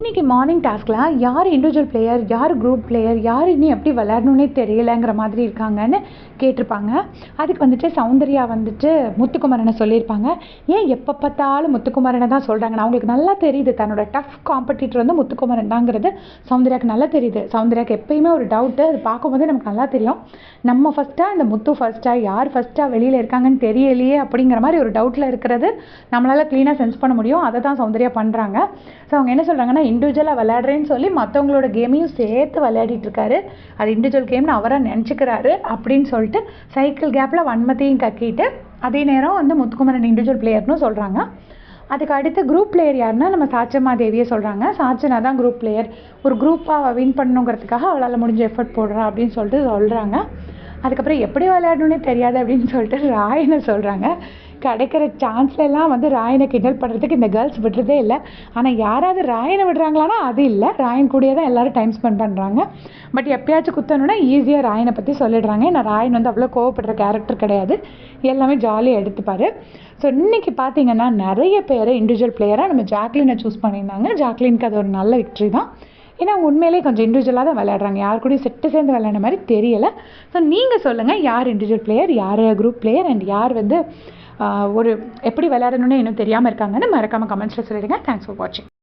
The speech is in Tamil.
இன்றைக்கி மார்னிங் டாஸ்கில் யார் இண்டிவிஜுவல் பிளேயர், யார் குரூப் பிளேயர், யார் இன்னும் எப்படி விளையாடணுன்னே தெரியலைங்கிற மாதிரி இருக்காங்கன்னு கேட்டிருப்பாங்க. அதுக்கு வந்துட்டு சௌந்தர்யா வந்துட்டு முத்துக்குமரனை சொல்லியிருப்பாங்க. ஏன் எப்போ பார்த்தாலும் முத்துக்குமரனை தான் சொல்கிறாங்க? நான் அவங்களுக்கு நல்லா தெரியுது தன்னோட டஃப் காம்படிட்டர் வந்து முத்துக்குமரன் தாங்கிறது சௌந்தர்யாவுக்கு நல்லா தெரியுது. சௌந்தர்யாவுக்கு எப்பயுமே ஒரு டவுட்டு, அது பார்க்கும்போதே நமக்கு நல்லா தெரியும். நம்ம ஃபஸ்ட்டாக இந்த முத்து ஃபஸ்ட்டாக, யார் ஃபஸ்ட்டாக வெளியில் இருக்காங்கன்னு தெரியலையே அப்படிங்கிற மாதிரி ஒரு டவுட்டில் இருக்கிறது நம்மளால் க்ளீனாக சென்ஸ் பண்ண முடியும். அதை தான் சௌந்தர்யா பண்ணுறாங்க. ஸோ அவங்க என்ன சொல்கிறாங்கன்னா, இண்டிவிஜுவலாக விளையாடுறேன்னு சொல்லி மற்றவங்களோட கேமையும் சேர்த்து விளையாடிட்டு இருக்காரு. அது இண்டிவிஜுவல் கேம்னு அவராக நினச்சிக்கிறாரு அப்படின்னு சொல்லிட்டு சைக்கிள் கேப்பில் வன்மத்தையும் கக்கிட்டு அதே நேரம் வந்து முத்துக்குமரன் இண்டிவிஜுவல் பிளேயர்னு சொல்கிறாங்க. அதுக்கு அடுத்து குரூப் பிளேயர் யாருன்னா நம்ம சாச்சம்மா தேவியை சொல்கிறாங்க. சாச்சனா தான் குரூப் பிளேயர். ஒரு குரூப்பாக வின் பண்ணணுங்கிறதுக்காக அவளால் முடிஞ்ச எஃபர்ட் போடுறா அப்படின்னு சொல்லிட்டு சொல்கிறாங்க. அதுக்கப்புறம் எப்படி விளையாடணுன்னே தெரியாது அப்படின்னு சொல்லிட்டு ராயனை சொல்கிறாங்க. கிடைக்கிற சான்ஸ்லாம் வந்து ராயனை கிண்டல் பண்ணுறதுக்கு இந்த கேர்ள்ஸ் விடுறதே இல்லை. ஆனால் யாராவது ராயனை விடுறாங்களான்னா அது இல்லை. ராயன் கூடயே தான் எல்லோரும் டைம் ஸ்பெண்ட் பண்ணுறாங்க. பட் எப்பயாச்சும் குத்தணுன்னா ஈஸியாக ராயனை பற்றி சொல்லிடுறாங்க. ஏன்னா ராயன் வந்து அவ்வளோ கோவப்படுற கேரக்டர் கிடையாது. எல்லாமே ஜாலியாக எடுத்துப்பார். ஸோ இன்றைக்கி பார்த்தீங்கன்னா நிறைய பேர் இண்டிவிஜுவல் பிளேயராக நம்ம ஜாக்லினை சூஸ் பண்ணியிருந்தாங்க. ஜாக்லினுக்கு அது ஒரு நல்ல விக்ட்ரி தான். ஏன்னா அவங்க உண்மையிலேயே கொஞ்சம் இண்டிவிஜுவலாக தான் விளையாடுறாங்க. யார் கூடயும் செட்டு சேர்ந்து விளையாட மாதிரி தெரியலை. ஸோ நீங்கள் சொல்லுங்கள், யார் இண்டிவிஜுவல் பிளேயர், யார் குரூப் பிளேயர், அண்ட் யார் வந்து ஒரு எப்படி விளையாடணுன்னு இன்னும் தெரியாமல் இருக்காங்கன்னு மறக்காமல் கமெண்ட்ஸில் சொல்லிடுங்க. தேங்க்ஸ் ஃபார் வாட்சிங்.